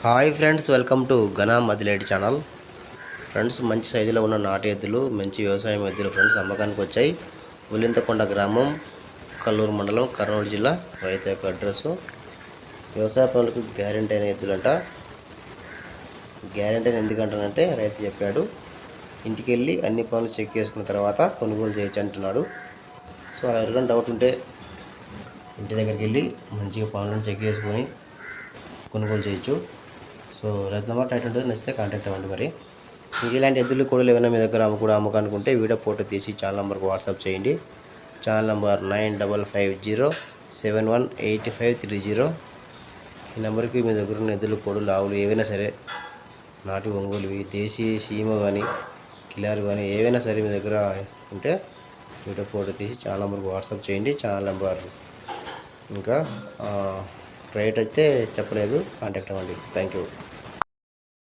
Hi friends, welcome to Ghana Madileti channel. Friends, మంచి సైజులో ఉన్న నాటు ఎద్దులు, మంచి వ్యవసాయం ఎద్దులు ఫ్రెండ్స్ అమ్మకానికి వచ్చాయి. ఉలింతకొండ గ్రామం, కల్లూరు మండలం, కర్నూలు జిల్లా. రైతు యొక్క అడ్రస్సు. వ్యవసాయ పనులకు గ్యారెంటీ అయిన ఎద్దులంట. గ్యారెంటీ అని ఎందుకంటానంటే రైతు చెప్పాడు, ఇంటికి వెళ్ళి అన్ని పనులు చెక్ చేసుకున్న తర్వాత కొనుగోలు చేయొచ్చు అంటున్నాడు. సో అలా ఎవరికైనా డౌట్ ఉంటే ఇంటి దగ్గరికి వెళ్ళి మంచిగా పనులను చెక్ చేసుకొని కొనుగోలు చేయొచ్చు. సో రైతు నెంబర్ టైట్ ఉంటుంది, నచ్చితే కాంటాక్ట్ అవ్వండి. మరి ఇలాంటి ఎద్దులు కూడా ఏమైనా మీ దగ్గర అమ్ముకనుకుంటే వీడియో ఫోటో తీసి ఛానల్ నెంబర్కి వాట్సాప్ చేయండి. Channel number 9550718530. ఈ నెంబర్కి మీ దగ్గర ఉన్న ఎద్దులు, కోడులు, ఆవులు ఏవైనా సరే, నాటి ఒంగోలువి, దేశీ సీమ కానీ, కిలారు కానీ ఏవైనా సరే మీ దగ్గర ఉంటే వీడియో ఫోటో తీసి ఛానల్ నెంబర్కి వాట్సాప్ చేయండి. ఛానల్ నెంబర్ ఇంకా రేట్ అయితే చెప్పలేదు, కాంటాక్ట్ అవ్వండి. Thank you.